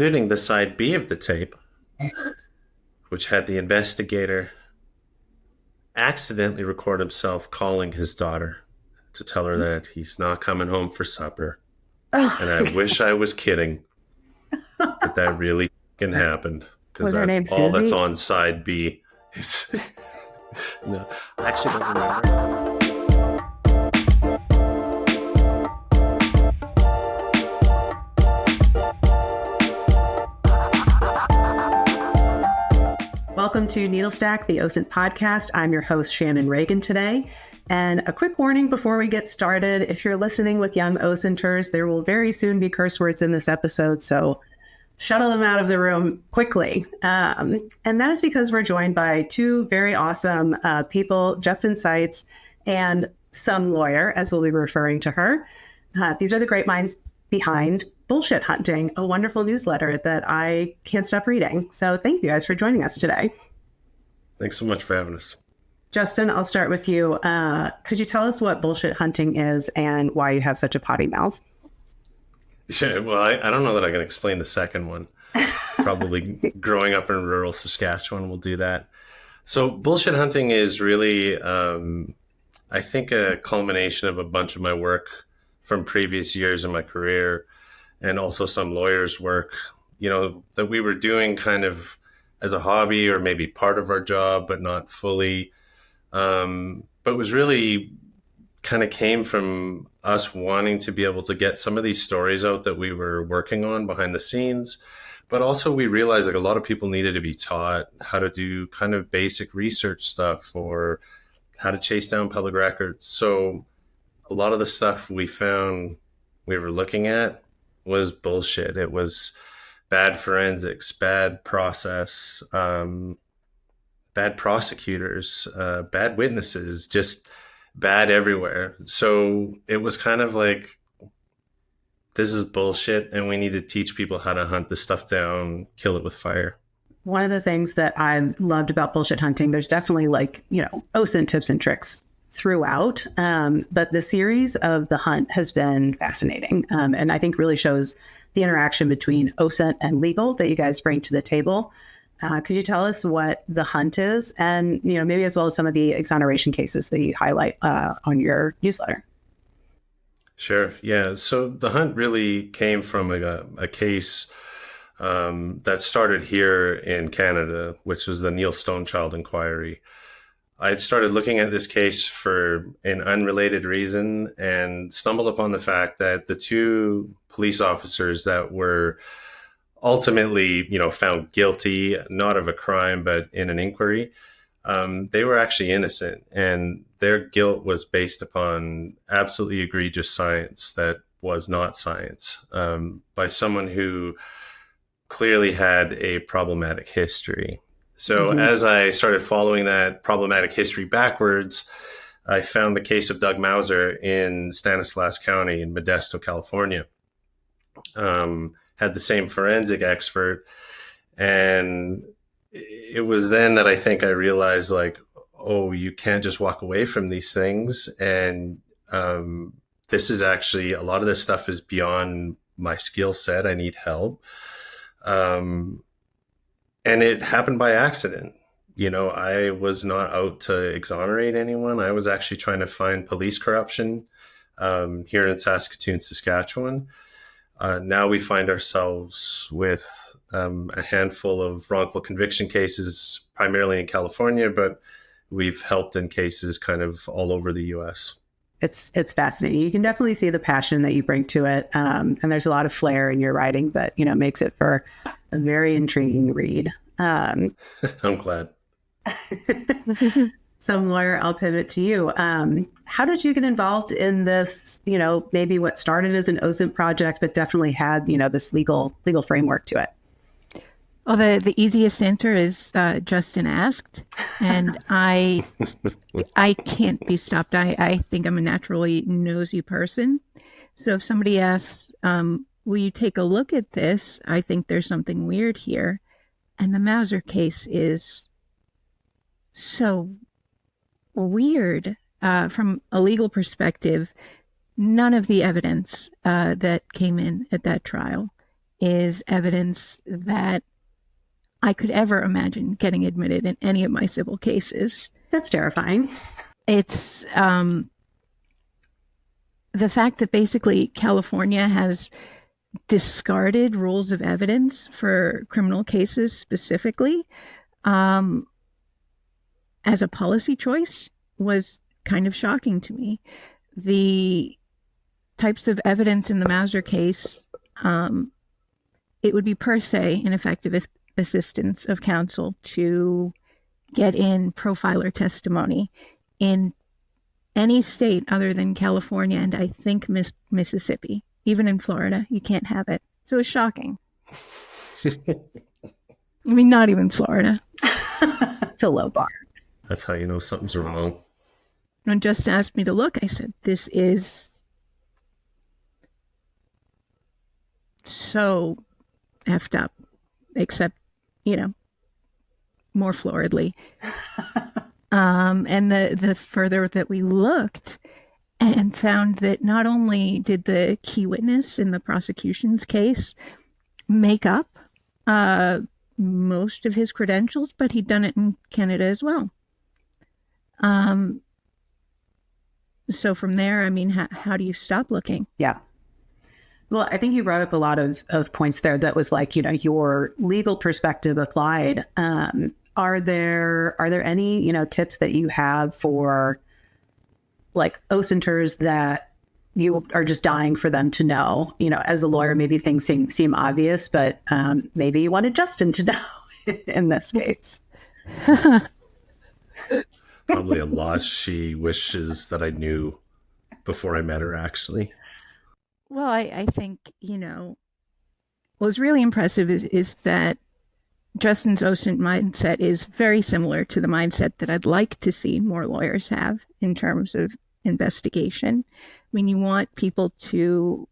including the side B of the tape, which had the investigator accidentally record himself calling his daughter to tell her that he's not coming home for supper. And I wish I was kidding, but that really fucking happened. Because Was her name that's all that's Susie? on side B. No, I actually don't remember. Welcome to Needle Stack, the OSINT podcast. I'm your host, Shannon Reagan, today. And a quick warning before we get started. If you're listening with young OSINTers, there will very soon be curse words in this episode, so shuttle them out of the room quickly. And that is because we're joined by two very awesome people, Justin Seitz and some lawyer, as we'll be referring to her. These are the great minds behind Bullshit Hunting, a wonderful newsletter that I can't stop reading. So thank you guys for joining us today. Thanks so much for having us. Justin, I'll start with you. Could you tell us what Bullshit Hunting is and why you have such a potty mouth? Sure. Well, I don't know that I can explain the second one. Probably growing up in rural Saskatchewan will do that. So Bullshit Hunting is really, I think, a culmination of a bunch of my work from previous years in my career, and also some lawyers' work, that we were doing kind of as a hobby or maybe part of our job, but not fully. But was really kind of came from us wanting to be able to get some of these stories out that we were working on behind the scenes. But also we realized like a lot of people needed to be taught how to do kind of basic research stuff or how to chase down public records. So a lot of the stuff we found we were looking at was bullshit. It was bad forensics, bad process, bad prosecutors, bad witnesses, just bad everywhere. So it was kind of like, this is bullshit, and we need to teach people how to hunt this stuff down, kill it with fire. One of the things that I loved about Bullshit Hunting, there's definitely OSINT tips and tricks throughout. But the series of The Hunt has been fascinating. And I think really shows the interaction between OSINT and legal that you guys bring to the table. Could you tell us what The Hunt is? And, maybe as well as some of the exoneration cases that you highlight on your newsletter. Sure. Yeah. So The Hunt really came from a case that started here in Canada, which was the Neil Stonechild inquiry. I had started looking at this case for an unrelated reason and stumbled upon the fact that the two police officers that were ultimately, found guilty, not of a crime, but in an inquiry, they were actually innocent. And their guilt was based upon absolutely egregious science that was not science, by someone who clearly had a problematic history. So as I started following that problematic history backwards, I found the case of Doug Mauser in Stanislaus County in Modesto, California. Had the same forensic expert. And it was then that I think I realized you can't just walk away from these things. And this is actually, a lot of this stuff is beyond my skill set. I need help. And it happened by accident. I was not out to exonerate anyone. I was actually trying to find police corruption here in Saskatoon, Saskatchewan. Now we find ourselves with a handful of wrongful conviction cases, primarily in California, but we've helped in cases kind of all over the U.S. It's fascinating. You can definitely see the passion that you bring to it. And there's a lot of flair in your writing that, makes it for a very intriguing read. I'm glad. So, Lawyer, I'll pivot to you. How did you get involved in this, maybe what started as an OSINT project, but definitely had, this legal framework to it? Well, the easiest answer is Justin asked, and I can't be stopped. I think I'm a naturally nosy person. So if somebody asks, will you take a look at this? I think there's something weird here. And the Mauser case is so weird from a legal perspective. None of the evidence that came in at that trial is evidence that I could ever imagine getting admitted in any of my civil cases. That's terrifying. It's the fact that basically California has discarded rules of evidence for criminal cases specifically as a policy choice was kind of shocking to me. The types of evidence in the Mauser case, it would be per se ineffective assistance of counsel to get in profiler testimony in any state other than California and I think Mississippi. Even in Florida, you can't have it. So it's shocking. I mean, not even Florida. It's a low bar. That's how you know something's wrong. When Justin asked me to look, I said, this is so effed up, except, more floridly. And the further that we looked and found that not only did the key witness in the prosecution's case make up most of his credentials, but he'd done it in Canada as well. So from there, I mean, how do you stop looking? Yeah. Well, I think you brought up a lot of points there that was like, your legal perspective applied. Are there any, tips that you have for like OSINTers that you are just dying for them to know? As a lawyer, maybe things seem obvious, but maybe you wanted Justin to know in this case. Probably a lot she wishes that I knew before I met her, actually. Well, I think, what's really impressive is that Justin's OSINT mindset is very similar to the mindset that I'd like to see more lawyers have in terms of investigation. I mean, you want people to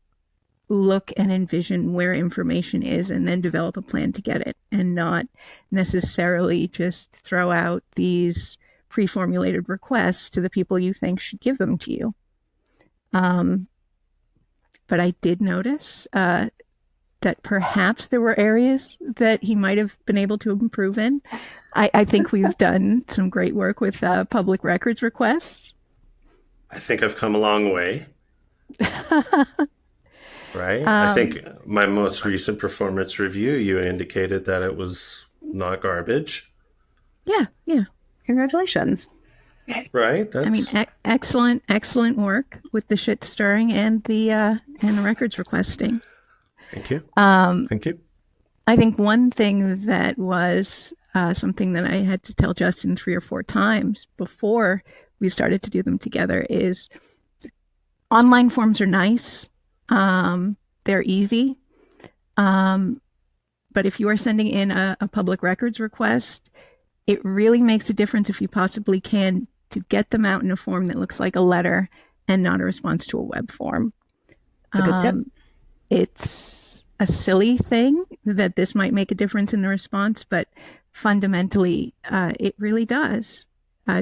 look and envision where information is and then develop a plan to get it, and not necessarily just throw out these pre-formulated requests to the people you think should give them to you. But I did notice that perhaps there were areas that he might have been able to improve in. I think we've done some great work with public records requests. I think I've come a long way. Right? I think my most recent performance review, you indicated that it was not garbage. Yeah. Congratulations. Right? Excellent work with the shit stirring and the records requesting. Thank you. Thank you. I think one thing that was something that I had to tell Justin 3 or 4 times before we started to do them together is online forms are nice. They're easy. But if you are sending in a public records request, it really makes a difference if you possibly can to get them out in a form that looks like a letter and not a response to a web form. It's a good tip. It's a silly thing that this might make a difference in the response, but fundamentally, it really does.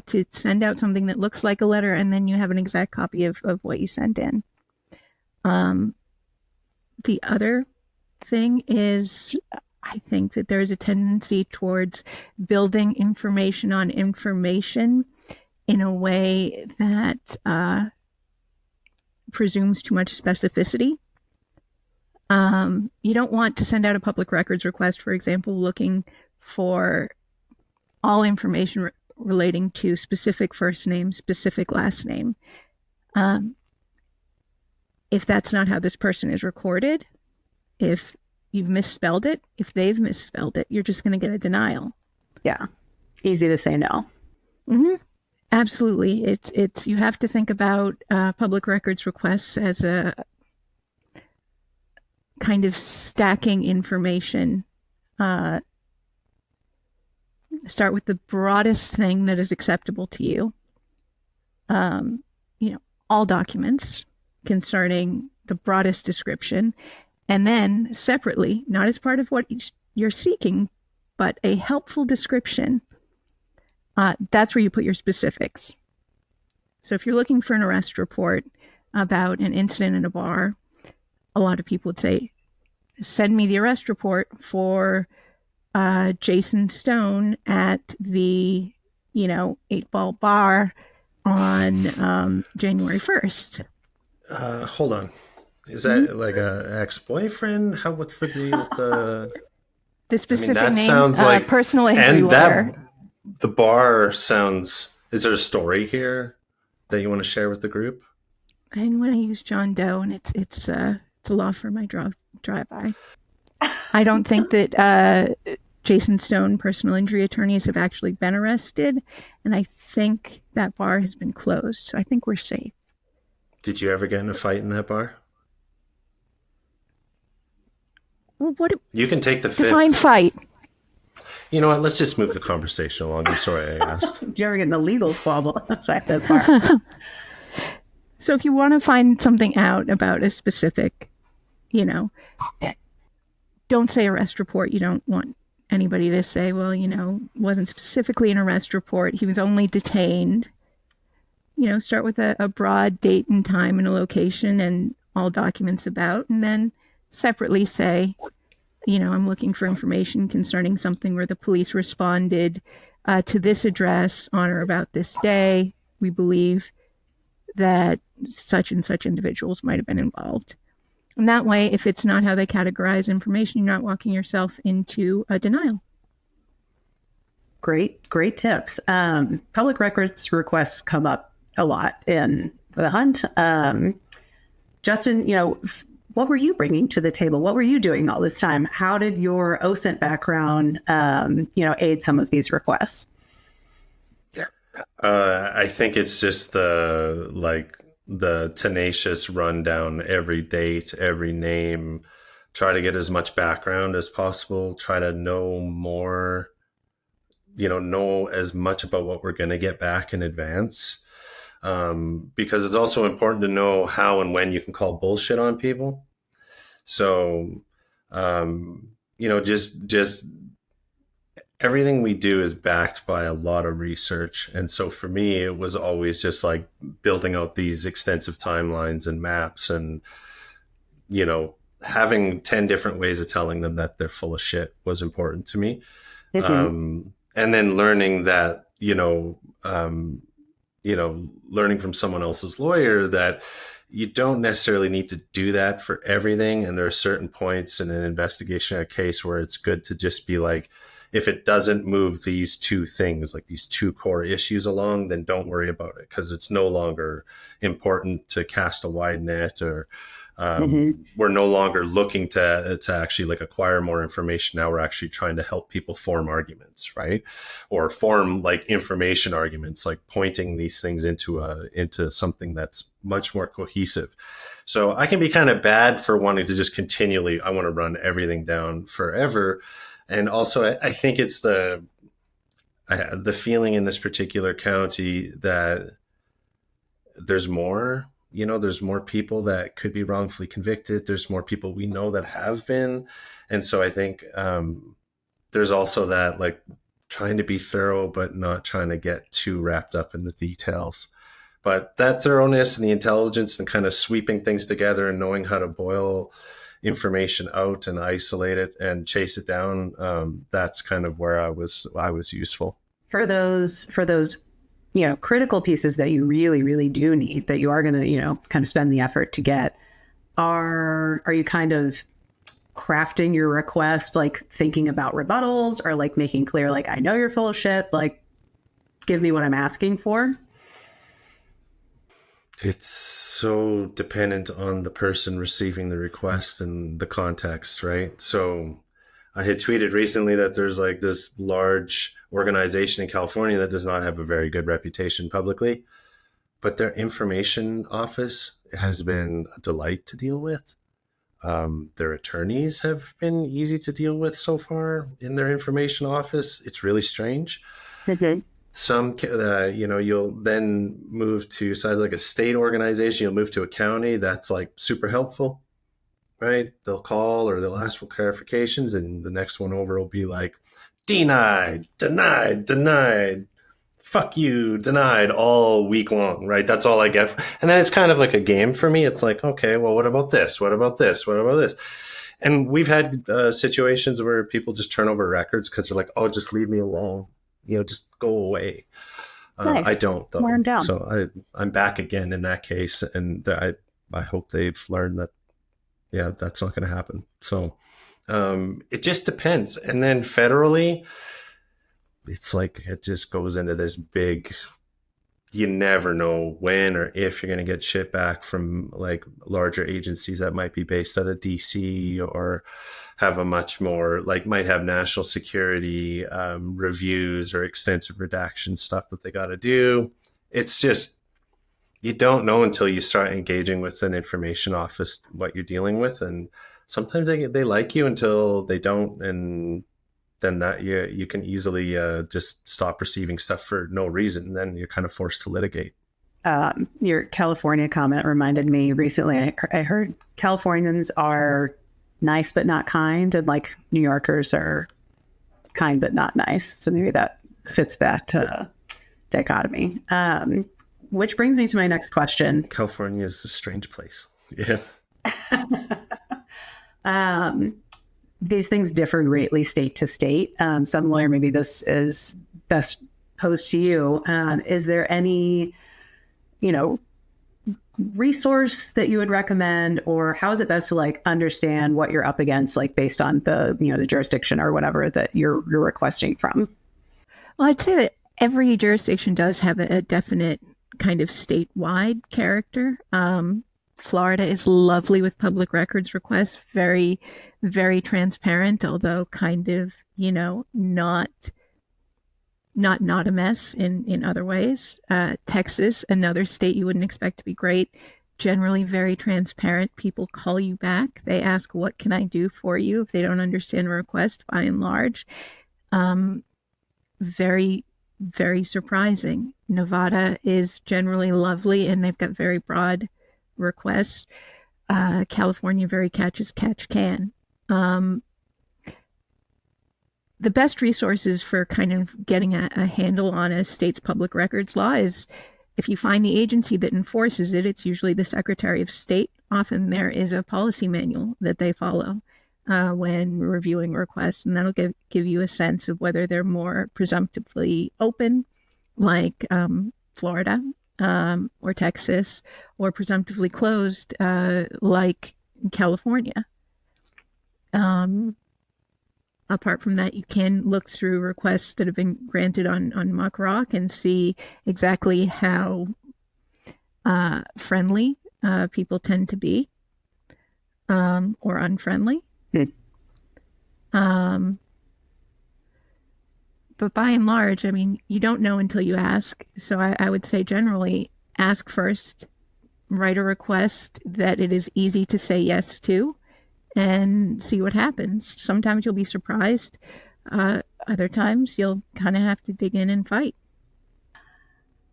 To send out something that looks like a letter and then you have an exact copy of what you sent in. The other thing is, I think that there's a tendency towards building information on information in a way that presumes too much specificity. You don't want to send out a public records request, for example, looking for all information relating to specific first name, specific last name. If that's not how this person is recorded, if you've misspelled it, if they've misspelled it, you're just going to get a denial. Yeah. Easy to say no. Mm-hmm. Absolutely. It's you have to think about public records requests as a kind of stacking information. Start with the broadest thing that is acceptable to you. All documents concerning the broadest description, and then separately, not as part of what you're seeking, but a helpful description. That's where you put your specifics. So if you're looking for an arrest report about an incident in a bar, a lot of people would say, send me the arrest report for Jason Stone at the, 8-Ball Bar on January 1st. Hold on. Is that like a ex-boyfriend? What's the deal with the specific that name? Sounds like personal injury and lawyer. The bar sounds. Is there a story here that you want to share with the group? I didn't want to use John Doe, and it's a law firm I drive by. I don't think that Jason Stone personal injury attorneys have actually been arrested, and I think that bar has been closed. So I think we're safe. Did you ever get in a fight in that bar? Well, what you can take the fifth. Define fight. You know what? Let's just move the conversation along. I'm sorry I asked. Did you ever get in a legal squabble outside that bar? So if you want to find something out about a specific, don't say arrest report. You don't want anybody to say, well, wasn't specifically an arrest report. He was only detained. Start with a broad date and time and a location and all documents about, and then separately say, I'm looking for information concerning something where the police responded to this address on or about this day. We believe that such and such individuals might have been involved. And that way, if it's not how they categorize information, you're not walking yourself into a denial. Great tips. Public records requests come up a lot in the hunt. Justin, what were you bringing to the table? What were you doing all this time? How did your OSINT background, aid some of these requests? I think it's just the tenacious rundown, every date, every name, try to get as much background as possible, try to know more, know as much about what we're going to get back in advance. Because it's also important to know how and when you can call bullshit on people. So, just everything we do is backed by a lot of research. And so for me, it was always just like building out these extensive timelines and maps and, having 10 different ways of telling them that they're full of shit was important to me. Mm-hmm. And then learning that, learning from someone else's lawyer that you don't necessarily need to do that for everything. And there are certain points in an investigation or a case where it's good to just be like, if it doesn't move these two things, like these two core issues along, then don't worry about it because it's no longer important to cast a wide net or we're no longer looking to actually like acquire more information. Now we're actually trying to help people form arguments, right? Or form like information arguments, like pointing these things into something that's much more cohesive. So I can be kind of bad for wanting to just continually, I want to run everything down forever. And also I think it's the feeling in this particular county that there's more. There's more people that could be wrongfully convicted. There's more people we know that have been. And so I think there's also that like trying to be thorough, but not trying to get too wrapped up in the details. But that thoroughness and the intelligence and kind of sweeping things together and knowing how to boil information out and isolate it and chase it down, that's kind of where I was useful. For those critical pieces that you really, really do need, that you are going to, kind of spend the effort to get, are you kind of crafting your request, like thinking about rebuttals or like making clear, like, I know you're full of shit, like, give me what I'm asking for? It's so dependent on the person receiving the request and the context, right? So I had tweeted recently that there's like this large organization in California that does not have a very good reputation publicly, but their information office has been a delight to deal with. Their attorneys have been easy to deal with so far in their information office. It's really strange. Okay. Some, you'll then move to size like a state organization. You'll move to a county that's like super helpful, right? They'll call or they'll ask for clarifications, and the next one over will be like, denied, fuck you, denied all week long, right? That's all I get. And then it's kind of like a game for me. It's like, okay, well, what about this? What about this? What about this? And we've had situations where people just turn over records because they're like, "Oh, just leave me alone. Just go away." Nice. I don't, though. Wear 'em down. So I'm back again in that case, and I hope they've learned that, yeah, that's not going to happen. So it just depends. And then federally, it's like it just goes into this big. You never know when or if you're going to get shit back from like larger agencies that might be based out of DC or have a much more like might have national security reviews or extensive redaction stuff that they got to do. It's just, you don't know until you start engaging with an information office what you're dealing with. And sometimes they like you until they don't. And then that you can easily just stop receiving stuff for no reason. And then you're kind of forced to litigate. Your California comment reminded me recently. I heard Californians are nice but not kind, and like New Yorkers are kind but not nice. So maybe that fits that dichotomy. Which brings me to my next question. California is a strange place. Yeah. These things differ greatly state to state. Some lawyer, maybe this is best posed to you. Is there any, resource that you would recommend, or how is it best to like understand what you're up against, like based on the, the jurisdiction or whatever that you're requesting from? Well, I'd say that every jurisdiction does have a definite kind of statewide character. Florida is lovely with public records requests, very, very transparent, although kind of, not a mess in other ways. Texas, another state you wouldn't expect to be great, generally very transparent. People call you back. They ask, what can I do for you? If they don't understand a request, by and large. Very, very surprising. Nevada is generally lovely, and they've got very broad requests. California, very catch as catch can. The best resources for kind of getting a handle on a state's public records law is if you find the agency that enforces it, it's usually the Secretary of State. Often there is a policy manual that they follow when reviewing requests, and that'll give you a sense of whether they're more presumptively open, like Florida or Texas, or presumptively closed, like California. Apart from that, you can look through requests that have been granted on Muck Rock and see exactly how friendly people tend to be, or unfriendly. But by and large, I mean, you don't know until you ask. So I would say generally ask first, write a request that it is easy to say yes to, and see what happens. Sometimes you'll be surprised. Other times you'll kind of have to dig in and fight.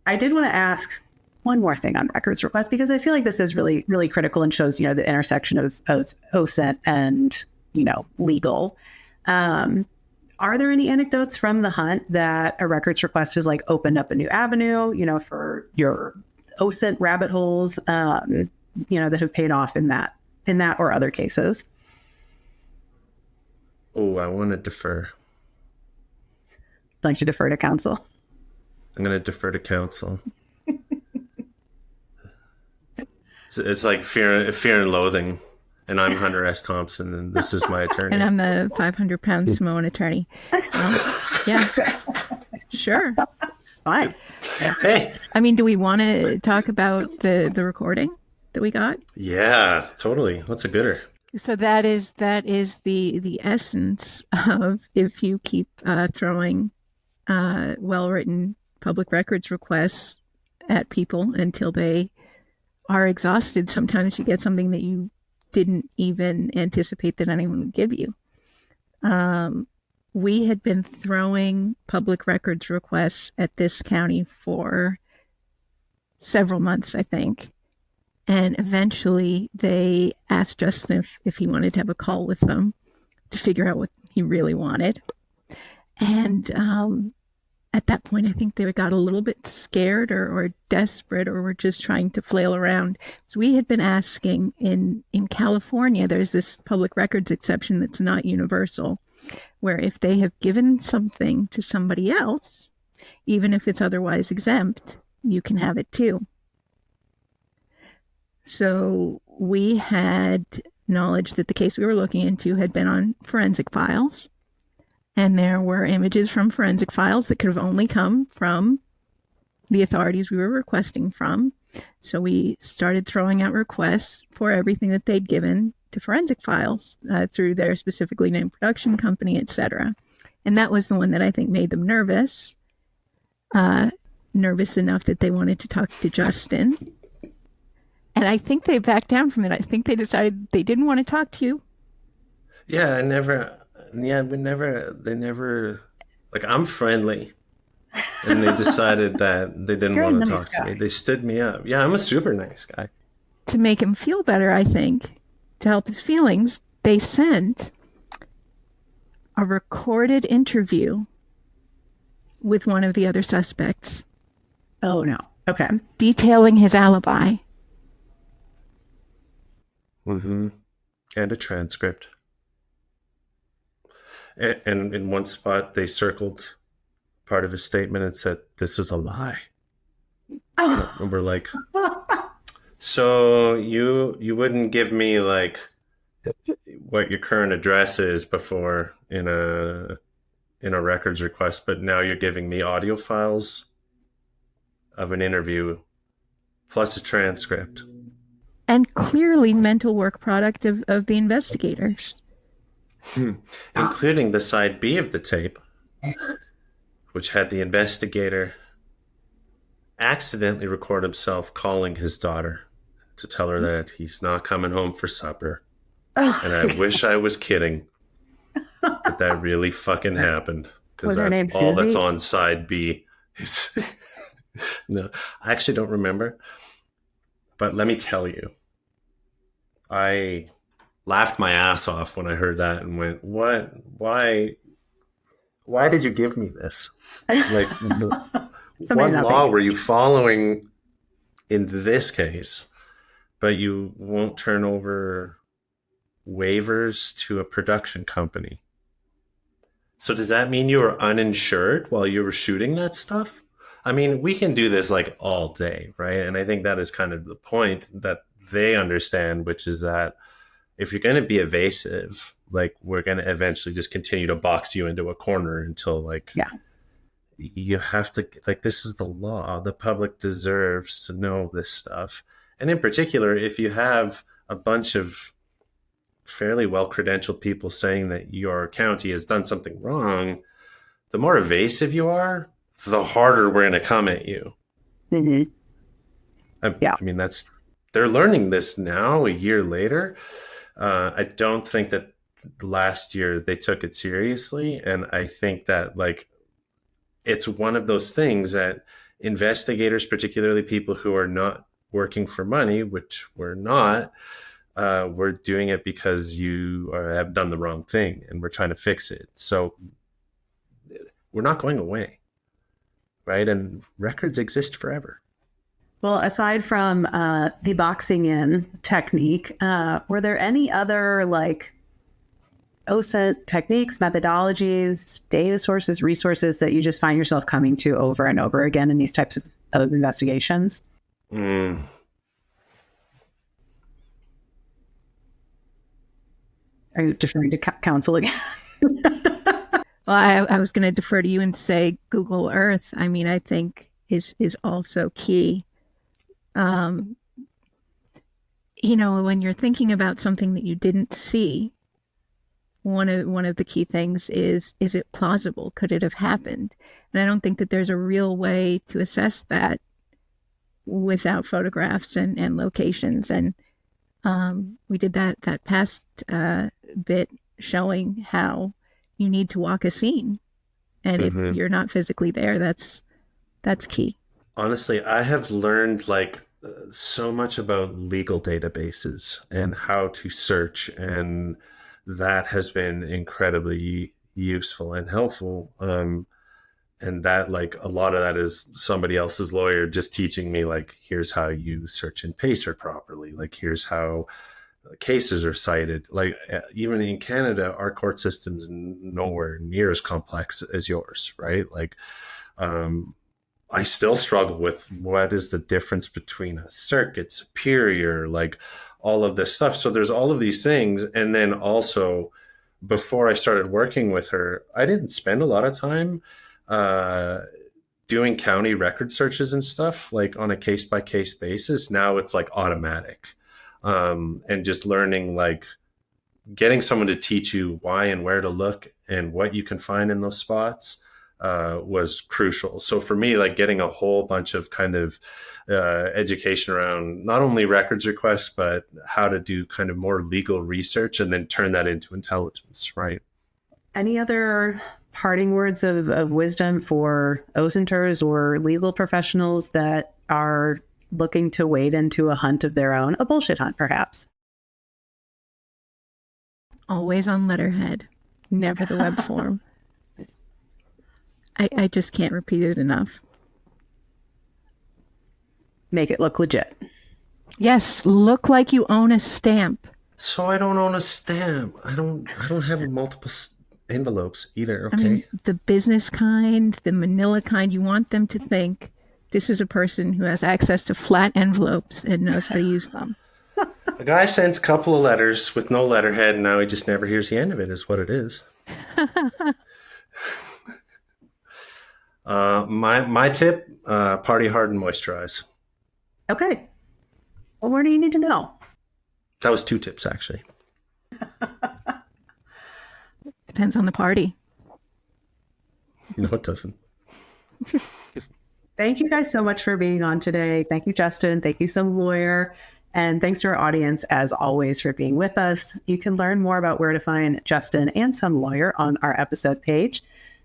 I did want to ask one more thing on records requests, because I feel like this is really, really critical and shows, the intersection of OSINT and, legal. Are there any anecdotes from the hunt that a records request has like opened up a new avenue, for your OSINT rabbit holes, that have paid off in that or other cases? Oh, I want to defer. I'd like to defer to counsel. I'm going to defer to counsel. It's like fear and loathing. And I'm Hunter S. Thompson, and this is my attorney. And I'm the 500-pound Samoan attorney. Yeah, sure. Fine. Hey. I mean, do we want to talk about the recording that we got? Yeah, totally. What's a gooder? So that is the essence of, if you keep throwing well-written public records requests at people until they are exhausted, sometimes you get something that you didn't even anticipate that anyone would give you. We had been throwing public records requests at this county for several months, I think. And eventually they asked Justin if he wanted to have a call with them to figure out what he really wanted. And at that point, I think they got a little bit scared or desperate, or were just trying to flail around. So we had been asking in California, there's this public records exception that's not universal, where if they have given something to somebody else, even if it's otherwise exempt, you can have it too. So we had knowledge that the case we were looking into had been on forensic files. And there were images from forensic files that could have only come from the authorities we were requesting from. So we started throwing out requests for everything that they'd given to forensic files through their specifically named production company, etc. And that was the one that I think made them nervous enough that they wanted to talk to Justin. And I think they backed down from it. I think they decided they didn't want to talk to you. Yeah, they never, like, I'm friendly. And they decided that they didn't want to talk to me. They stood me up. Yeah, I'm a super nice guy. To make him feel better, I think, to help his feelings, they sent a recorded interview with one of the other suspects. Oh, no. Okay. Detailing his alibi. Mm-hmm. And a transcript. And in one spot, they circled part of his statement and said, "This is a lie." Oh. And we're like, so you wouldn't give me like what your current address is before in a records request, but now you're giving me audio files of an interview plus a transcript. And clearly mental work product of the investigators. Including the side B of the tape, which had the investigator accidentally record himself calling his daughter to tell her that he's not coming home for supper. And I wish I was kidding, but that really fucking happened. Because that's all that's on side B. No, I actually don't remember. But let me tell you, I laughed my ass off when I heard that and went, "What? Why did you give me this? Like, what law were you following in this case? But you won't turn over waivers to a production company. So does that mean you were uninsured while you were shooting that stuff? I mean, we can do this like all day, right? And I think that is kind of the point that they understand, which is that if you're going to be evasive, like, we're going to eventually just continue to box you into a corner until, like, you have to, like, this is the law. The public deserves to know this stuff. And in particular, if you have a bunch of fairly well-credentialed people saying that your county has done something wrong, the more evasive you are, the harder we're going to come at you. Mm-hmm. I mean, they're learning this now, a year later. I don't think that last year they took it seriously. And I think that, like, it's one of those things that investigators, particularly people who are not working for money, which we're not, we're doing it because you have done the wrong thing and we're trying to fix it. So we're not going away, right? And records exist forever. Well, aside from the boxing in technique, were there any other, like, OSINT techniques, methodologies, data sources, resources that you just find yourself coming to over and over again in these types of investigations? Mm. Are you deferring to counsel again? Well, I was going to defer to you and say Google Earth, I mean, I think is also key. You know, when you're thinking about something that you didn't see, one of the key things is it plausible? Could it have happened? And I don't think that there's a real way to assess that without photographs and locations. And we did that past bit showing how you need to walk a scene. And if you're not physically there, that's key. Honestly, I have learned, like, so much about legal databases and how to search, and that has been incredibly useful and helpful. And And that, like, a lot of that is somebody else's lawyer just teaching me, like, here's how you search in Pacer properly. Like, here's how cases are cited. Like, even in Canada, our court system's nowhere near as complex as yours, right? Like, I still struggle with what is the difference between a circuit, superior, like all of this stuff. So there's all of these things. And then also, before I started working with her, I didn't spend a lot of time doing county record searches and stuff, like on a case-by-case basis. Now it's like automatic. And just learning, like, getting someone to teach you why and where to look and what you can find in those spots was crucial. So for me, like, getting a whole bunch of kind of education around not only records requests, but how to do kind of more legal research and then turn that into intelligence, right? Any other parting words of wisdom for OSINTers or legal professionals that are looking to wade into a hunt of their own, a bullshit hunt, perhaps? Always on letterhead, never the web form. I just can't repeat it enough. Make it look legit. Yes, look like you own a stamp. So I don't own a stamp. I don't have multiple envelopes either. Okay. I mean, the business kind, the manila kind, you want them to think this is a person who has access to flat envelopes and knows how to use them. A guy sent a couple of letters with no letterhead, and now he just never hears the end of it, is what it is. My tip, party hard and moisturize. Okay. Well, what do you need to know? That was 2 tips, actually. Depends on the party. No, it doesn't. Thank you guys so much for being on today. Thank you, Justin. Thank you, Some Lawyer. And thanks to our audience, as always, for being with us. You can learn more about where to find Justin and Some Lawyer on our episode page.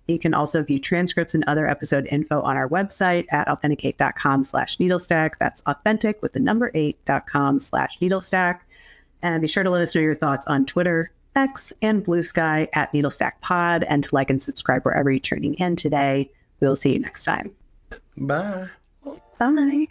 You can also view transcripts and other episode info on our website at authenticate.com/needlestack. That's authentic with the number 8.com/needlestack. And be sure to let us know your thoughts on Twitter, X, and Blue Sky at NeedleStackPod, and to like and subscribe wherever you're tuning in today. We'll see you next time. Bye. Bye.